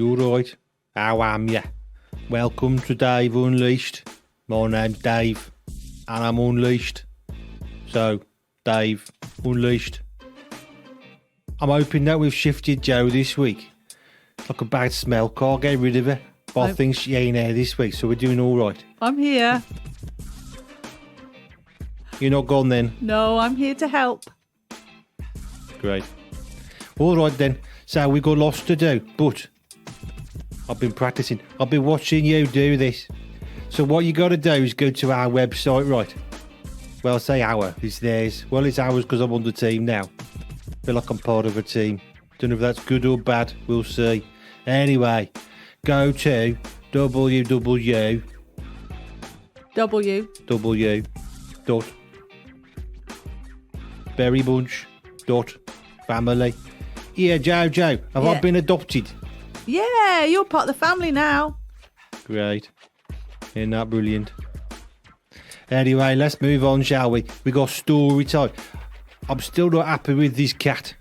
You're right. How am ya? Welcome to Dave Unleashed. My name's Dave, and I'm unleashed. So, Dave Unleashed. I'm hoping that we've shifted Jo this week. It's like a bad smell. Can't get rid of her. But I think she ain't here this week, so we're doing all right. I'm here. You're not gone then? No, I'm here to help. Great. All right then. So we've got lots to do, but I've been practicing. I've been watching you do this. So what you got to do is go to our website, right? Well, I say our. It's theirs. Well, it's ours because I'm on the team now. Feel like I'm part of a team. Don't know if that's good or bad. We'll see. Anyway, go to www.berrybunch.family. Yeah, JoJo, have I been adopted? Yeah, you're part of the family now. Great. Isn't that brilliant? Anyway, let's move on, shall we? We got story time. I'm still not happy with this cat.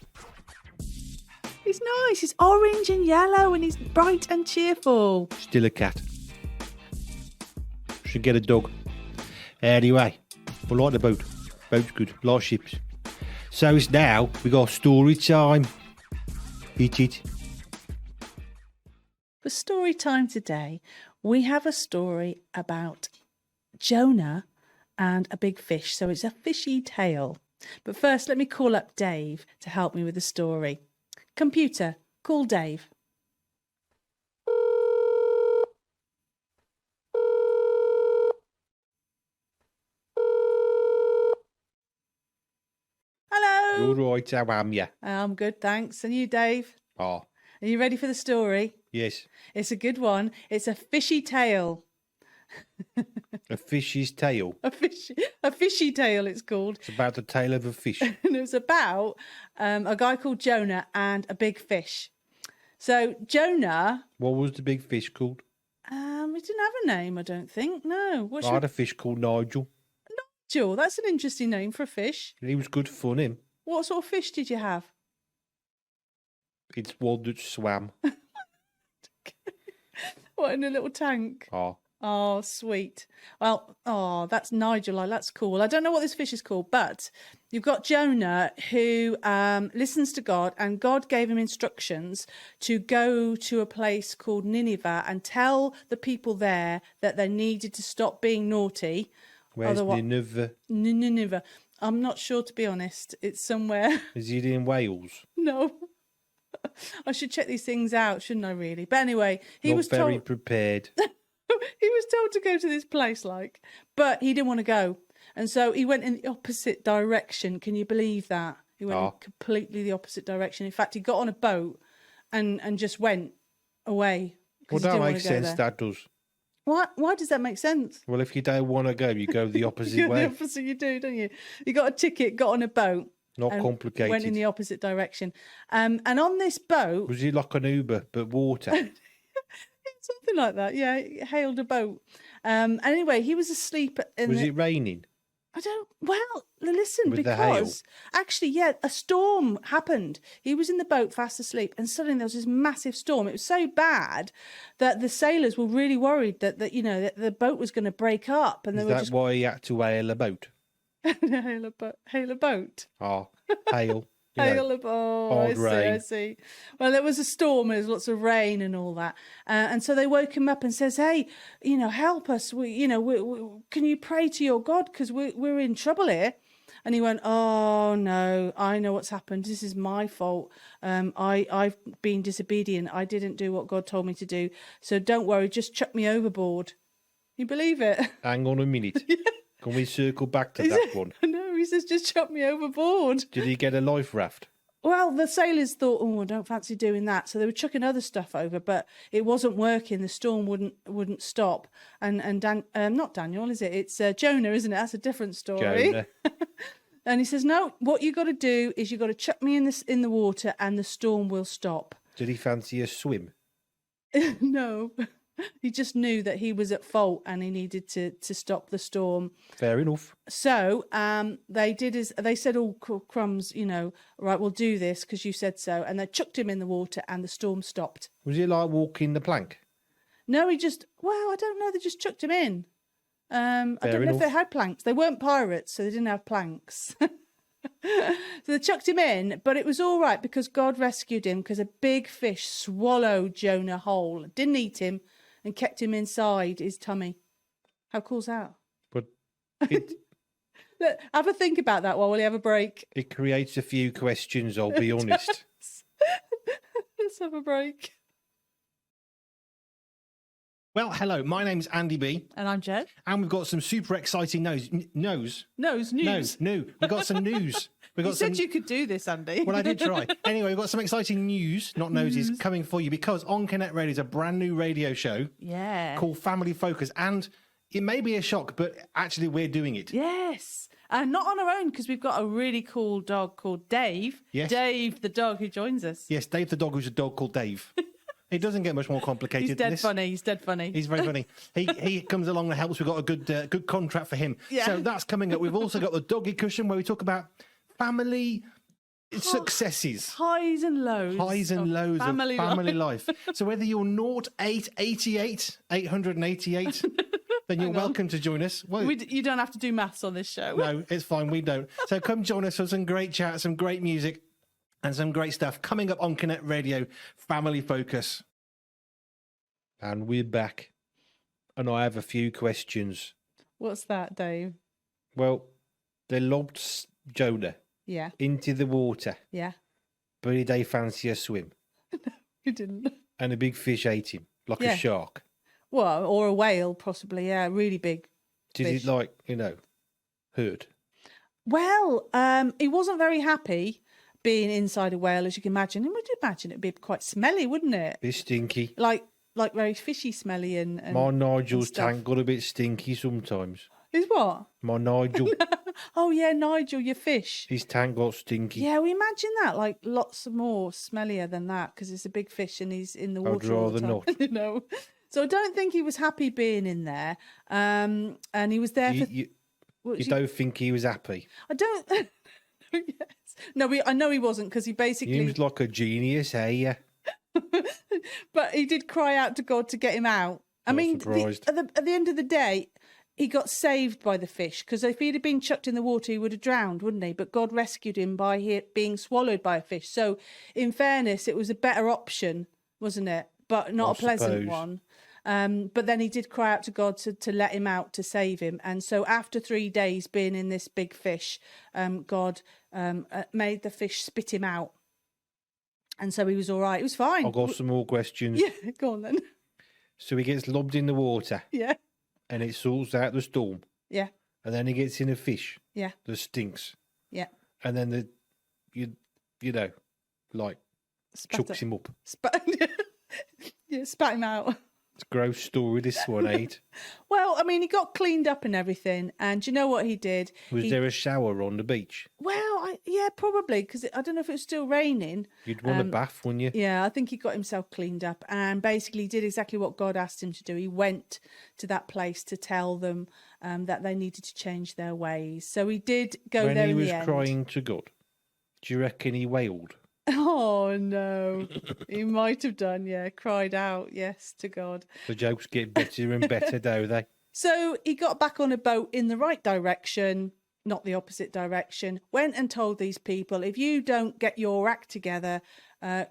He's nice. He's orange and yellow and he's bright and cheerful. Still a cat. Should get a dog. Anyway, I like the boat. Boat's good. Like ships. So it's now, we got story time. Hit it. For story time today, we have a story about Jonah and a big fish. So it's a fishy tale. But first, let me call up Dave to help me with the story. Computer, call Dave. Hello. You're right, how am ya? I'm good, thanks. And you, Dave? Oh. Are you ready for the story? Yes. It's a good one. It's a fishy tale. A fish's tail. A fishy tale, it's called. It's about the tail of a fish. And it was about a guy called Jonah and a big fish. So Jonah... What was the big fish called? It didn't have a name, I don't think. No. I had a fish called Nigel. Nigel, that's an interesting name for a fish. He was good fun, him. What sort of fish did you have? It's one that swam. What, in a little tank? Oh. Oh, sweet. Well, that's Nigel. That's cool. I don't know what this fish is called, but you've got Jonah who listens to God, and God gave him instructions to go to a place called Nineveh and tell the people there that they needed to stop being naughty. Where's Nineveh? Nineveh. I'm not sure, to be honest. It's somewhere. Is it in Wales? No. I should check these things out, shouldn't I, really? But anyway, he was very prepared. He was told to go to this place, but he didn't want to go. And so he went in the opposite direction. Can you believe that? He went in completely the opposite direction. In fact, he got on a boat and just went away. Well, that makes sense, that does. What? Why does that make sense? Well, if you don't want to go, you go the opposite way. The opposite you do, don't you? You got a ticket, got on a boat. Not complicated. Went in the opposite direction. And on this boat... Was it like an Uber, but water? Something like that, yeah. He hailed a boat. Anyway, he was asleep. Was it raining? Well, listen, because actually, yeah, a storm happened. He was in the boat fast asleep, and suddenly there was this massive storm. It was so bad that the sailors were really worried that the boat was going to break up. And Is that why he had to hail a boat? Hail a boat. Oh, hail. Hail a boat. I see. Well, there was a storm. There was lots of rain and all that. And so they woke him up and says, "Hey, help us. Can you pray to your God? Because we're in trouble here." And he went, "Oh, no, I know what's happened. This is my fault. I've been disobedient. I didn't do what God told me to do. So don't worry, just chuck me overboard." You believe it? Hang on a minute. Yeah. Can we circle back to that one? No, he says, just chuck me overboard. Did he get a life raft? Well, the sailors thought, I don't fancy doing that. So they were chucking other stuff over, but it wasn't working. The storm wouldn't stop. And not Daniel, is it? It's Jonah, isn't it? That's a different story. Jonah. And he says, no, what you got to do is you got to chuck me in the water and the storm will stop. Did he fancy a swim? No. He just knew that he was at fault and he needed to stop the storm. Fair enough. So they did as they said, "Oh, crumbs, right, we'll do this because you said so." And they chucked him in the water and the storm stopped. Was it like walking the plank? No, I don't know. They just chucked him in. I don't know if they had planks. They weren't pirates, so they didn't have planks. So they chucked him in, but it was all right because God rescued him because a big fish swallowed Jonah whole, didn't eat him, and kept him inside his tummy. How cool's that? But it have a think about that while we have a break. it creates a few questions, I'll be honest. Let's have a break. Well, hello, my name's Andy B. And I'm Jo. And we've got some super exciting news. News. We've got some news. You said you could do this, Andy. Well, I did try. Anyway, we've got some exciting news, not noses, coming for you because On Connect Radio is a brand new radio show called Family Focus. And it may be a shock, but actually we're doing it. Yes. And not on our own because we've got a really cool dog called Dave. Yes. Dave, the dog who joins us. Yes, Dave the dog, who's a dog called Dave. It doesn't get much more complicated He's than dead this. funny. He's dead funny. He's very funny. He comes along and helps. We've got a good contract for him. Yeah. So that's coming up. We've also got the doggy cushion where we talk about family successes. Highs and lows. Highs and lows of family life. So whether you're 0888, 888, then you're welcome to join us. Well, you don't have to do maths on this show. No, it's fine. We don't. So come join us for some great chat, some great music, and some great stuff coming up on Connect Radio, Family Focus. And we're back. And I have a few questions. What's that, Dave? Well, they lobbed Jonah into the water. Yeah. But he did fancy a swim. No, he didn't. And a big fish ate him, like a shark. Well, or a whale, possibly, really big fish. Did it, hurt? Well, he wasn't very happy being inside a whale, as you can imagine. And would you imagine it'd be quite smelly, wouldn't it? Bit stinky. Like very fishy smelly and my Nigel's tank got a bit stinky sometimes. Is what? My Nigel. Oh, yeah, Nigel, your fish. His tank got stinky. Yeah, we imagine that, like lots more smellier than that because it's a big fish and he's in the water. I'd rather not. No. So I don't think he was happy being in there. And he was there for... You don't think he was happy? I don't... Yes. No, I know he wasn't because he basically... He was like a genius, eh? But he did cry out to God to get him out. I mean, at the end of the day, he got saved by the fish because if he'd have been chucked in the water, he would have drowned, wouldn't he? But God rescued him by being swallowed by a fish. So, in fairness, it was a better option, wasn't it? But not a pleasant one. But then he did cry out to God to let him out, to save him. And so after 3 days being in this big fish, God made the fish spit him out. And so he was all right. It was fine. I've got some more questions. Yeah, go on then. So he gets lobbed in the water. Yeah. And it sorts out the storm. Yeah. And then he gets in a fish. Yeah. That stinks. Yeah. And then chucks him up. Spat him out. It's a gross story, this one, ain't? Well, I mean, he got cleaned up and everything. And do you know what he did? Was there a shower on the beach? Well, yeah, probably, because I don't know if it was still raining. You'd want a bath, wouldn't you? Yeah, I think he got himself cleaned up and basically did exactly what God asked him to do. He went to that place to tell them that they needed to change their ways. So he did go there in the end. When he was crying to God, do you reckon he wailed? Oh, no. He might have done, yeah. Cried out, yes, to God. The jokes get better and better, don't they? So he got back on a boat in the right direction, not the opposite direction, went and told these people, if you don't get your act together,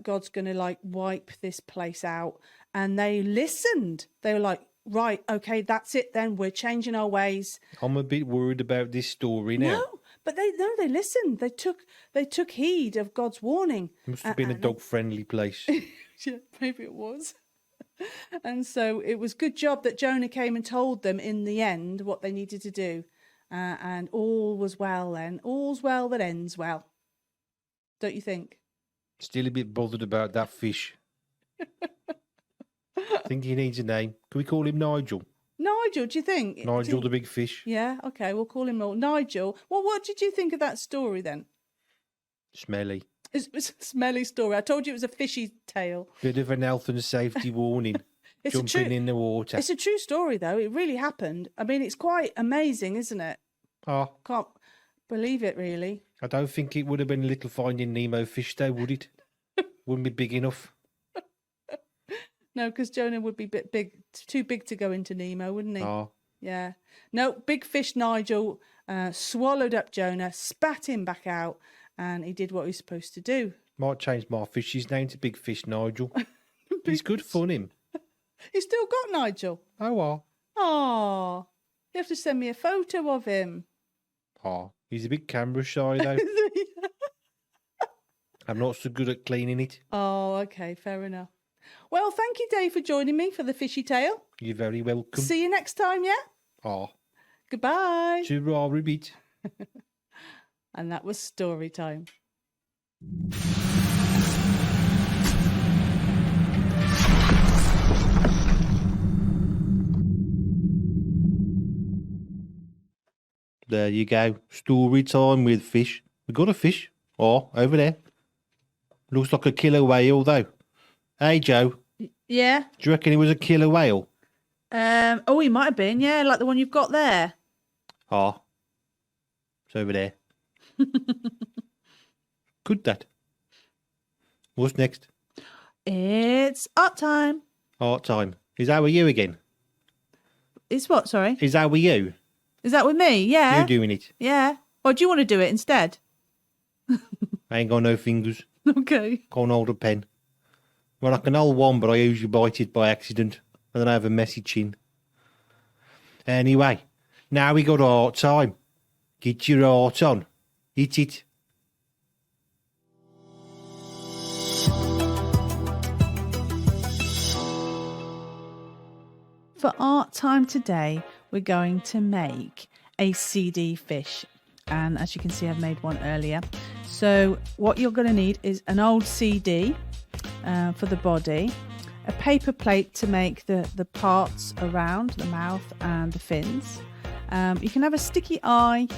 God's going to, wipe this place out. And they listened. They were like, right, okay, that's it then. We're changing our ways. I'm a bit worried about this story now. No. But they listened. They took heed of God's warning. It must have been a dog-friendly place. Yeah, maybe it was. And so it was good job that Jonah came and told them in the end what they needed to do. And all was well then. All's well that ends well. Don't you think? Still a bit bothered about that fish. I think he needs a name. Can we call him Nigel? Nigel, do you think? Nigel the big fish. Yeah, okay, we'll call him Nigel. Well, what did you think of that story then? Smelly. It's a smelly story. I told you it was a fishy tale. Bit of an health and safety warning. jumping in the water. It's a true story, though. It really happened. I mean, it's quite amazing, isn't it? Oh. Can't believe it, really. I don't think it would have been a little Finding Nemo fish, though, would it? Wouldn't be big enough. No, because Jonah would be too big to go into Nemo, wouldn't he? Oh. Yeah. No, big fish Nigel swallowed up Jonah, spat him back out, and he did what he was supposed to do. Might change my fish's name to Big Fish Nigel. He's good fun, him. He's still got Nigel. Oh, well. Oh, you have to send me a photo of him. Oh, he's a bit camera shy, though. I'm not so good at cleaning it. Oh, okay, fair enough. Well, thank you, Dave, for joining me for the Fishy Tale. You're very welcome. See you next time, yeah? Oh. Goodbye. To repeat. And that was story time. There you go. Story time with fish. We got a fish. Oh, over there. Looks like a killer whale, though. Hey, Joe. Yeah? Do you reckon it was a killer whale? Oh, he might have been, yeah, like the one you've got there. Oh. It's over there. Could that? What's next? It's art time. Art time. Is that with you again? It's what, sorry? Is that with you? Is that with me? Yeah. You doing it? Yeah. Or do you want to do it instead? I ain't got no fingers. Okay. Can't hold a pen. Well, I can hold one, but I usually bite it by accident. And then I have a messy chin. Anyway, now we got art time. Get your art on. Hit it. For art time today, we're going to make a CD fish. And as you can see, I've made one earlier. So what you're going to need is an old CD for the body, a paper plate to make the parts around the mouth and the fins. You can have a sticky eye,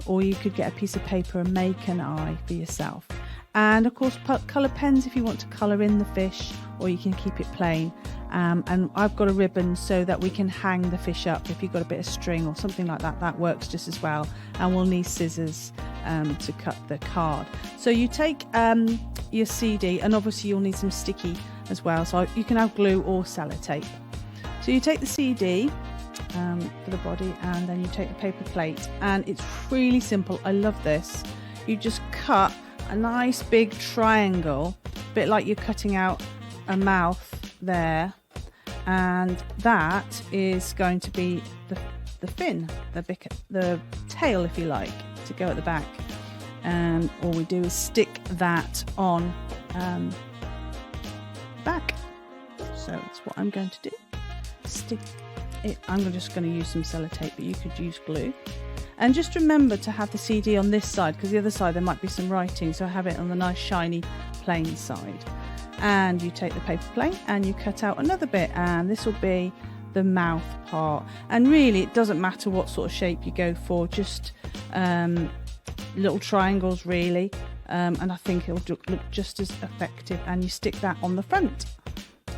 or you could get a piece of paper and make an eye for yourself. And of course, colour pens if you want to colour in the fish, or you can keep it plain. And I've got a ribbon so that we can hang the fish up. If you've got a bit of string or something like that, that works just as well. And we'll need scissors to cut the card. So you take your CD, and obviously you'll need some sticky as well. So you can have glue or sellotape. So you take the CD for the body, and then you take the paper plate. And it's really simple. I love this. You just cut a nice big triangle, a bit like you're cutting out a mouth there, and that is going to be the fin, the tail, if you like, to go at the back. And all we do is stick that on back. So that's what I'm going to do. Stick it. I'm just going to use some sellotape, but you could use glue. And just remember to have the CD on this side, because the other side there might be some writing, so have it on the nice shiny plain side. And you take the paper plate and you cut out another bit, and this will be the mouth part. And really it doesn't matter what sort of shape you go for, just little triangles really, and I think it'll look just as effective. And you stick that on the front,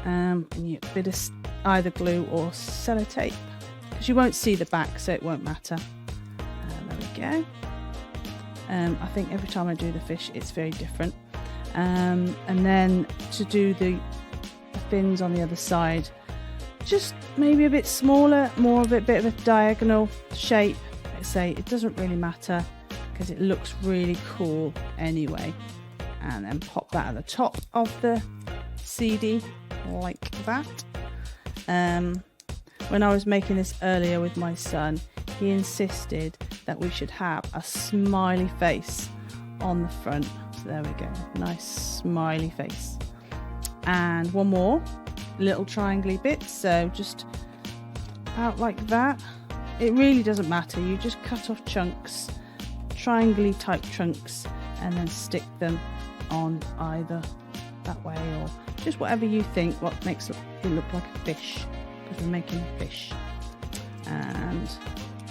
and you get a bit of either glue or sellotape, because you won't see the back, so it won't matter. There we go. I think every time I do the fish it's very different. And then to do the fins on the other side, just maybe a bit smaller, more of a bit of a diagonal shape. Let's say it doesn't really matter because it looks really cool anyway. And then pop that at the top of the CD like that. When I was making this earlier with my son, he insisted that we should have a smiley face on the front. So there we go, nice smiley face. And one more little triangle bit, so just about like that. It really doesn't matter, you just cut off chunks, triangle type chunks, and then stick them on either that way, or just whatever you think what makes it look like a fish, because we're making a fish. And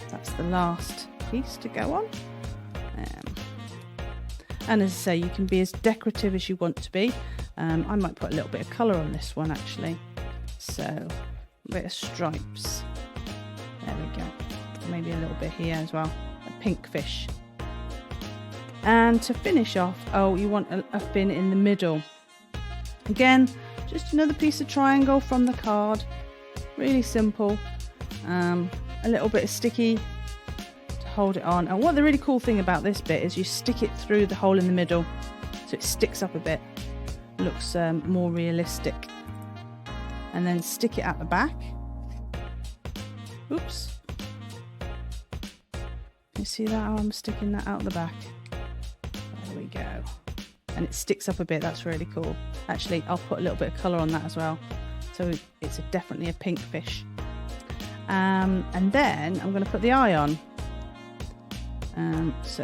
that's the last piece to go on. And as I say, you can be as decorative as you want to be. I might put a little bit of colour on this one actually. So, a bit of stripes. There we go. Maybe a little bit here as well. A pink fish. And to finish off, you want a fin in the middle. Again, just another piece of triangle from the card. Really simple. A little bit of sticky to hold it on. And what the really cool thing about this bit is you stick it through the hole in the middle, so it sticks up a bit. Looks more realistic. And then stick it at the back. Oops. You see that? How I'm sticking that out the back. There we go. And it sticks up a bit. That's really cool. Actually, I'll put a little bit of colour on that as well. So it's definitely a pink fish. And then I'm going to put the eye on. So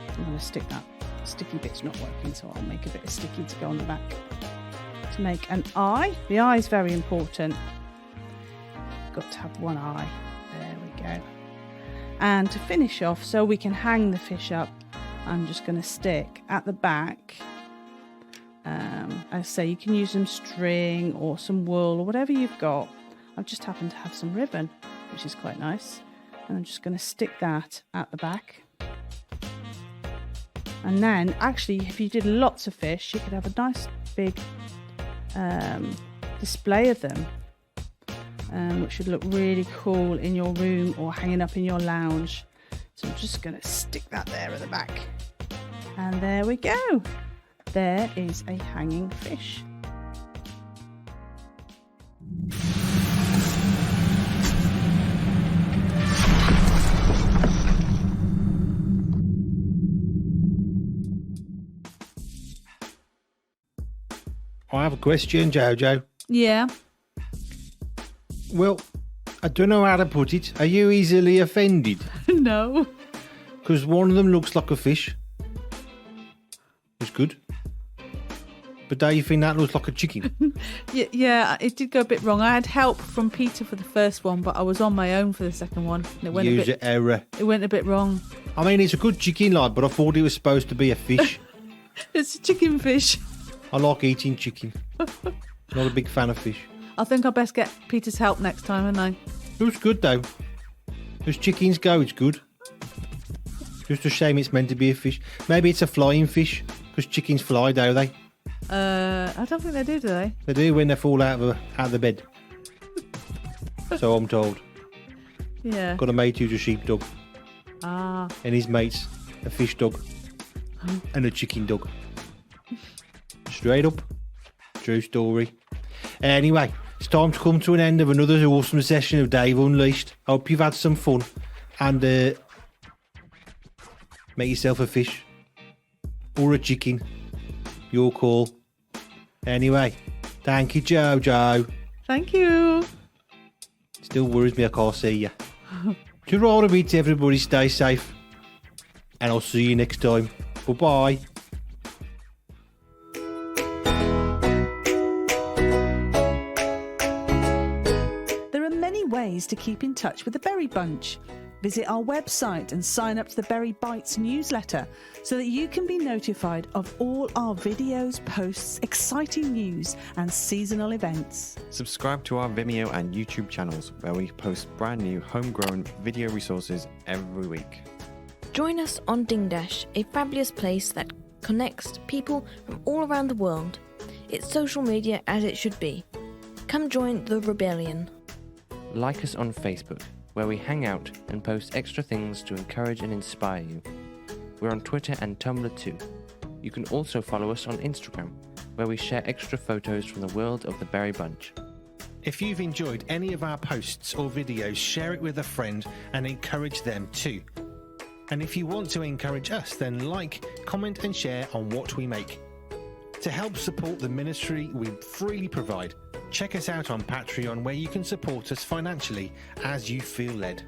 I'm going to stick that. Sticky bit's not working, so I'll make a bit of sticky to go on the back. To make an eye. The eye is very important. Got to have one eye. There we go. And to finish off, so we can hang the fish up, I'm just going to stick at the back. I say you can use some string or some wool or whatever you've got. I've just happened to have some ribbon, which is quite nice. And I'm just going to stick that at the back. And then, actually, if you did lots of fish, you could have a nice big display of them, which would look really cool in your room or hanging up in your lounge. So I'm just going to stick that there at the back. And there we go. There is a hanging fish. I have a question, JoJo. Yeah. Well, I don't know how to put it. Are you easily offended? No. Because one of them looks like a fish. It's good. But don't you think that looks like a chicken? Yeah, it did go a bit wrong. I had help from Peter for the first one, but I was on my own for the second one. And it went User error. It went a bit wrong. I mean, it's a good chicken, but I thought it was supposed to be a fish. It's a chicken fish. I like eating chicken. Not a big fan of fish. I think I best get Peter's help next time, haven't I? It was good, though. As chickens go, it's good. Just a shame it's meant to be a fish. Maybe it's a flying fish, because chickens fly, don't they? I don't think they do they? They do when they fall out of the bed. So I'm told. Yeah. Got a mate who's a sheepdog. Ah. And his mate's a fish dog. And a chicken dog. Straight up. True story. Anyway, it's time to come to an end of another awesome session of Dave Unleashed. I hope you've had some fun. And make yourself a fish. Or a chicken. Your call. Anyway, thank you, JoJo. Thank you. Still worries me I can't see you. To roll a bit, everybody stay safe. And I'll see you next time. Bye-bye. There are many ways to keep in touch with the Berry Bunch. Visit our website and sign up to the Berry Bites newsletter so that you can be notified of all our videos, posts, exciting news and seasonal events. Subscribe to our Vimeo and YouTube channels where we post brand new homegrown video resources every week. Join us on Ding Dash, a fabulous place that connects people from all around the world. It's social media as it should be. Come join the rebellion. Like us on Facebook, where we hang out and post extra things to encourage and inspire you. We're on Twitter and Tumblr too. You can also follow us on Instagram, where we share extra photos from the world of the Berry Bunch. If you've enjoyed any of our posts or videos, share it with a friend and encourage them too. And if you want to encourage us, then like, comment and share on what we make. To help support the ministry we freely provide, check us out on Patreon, where you can support us financially as you feel led.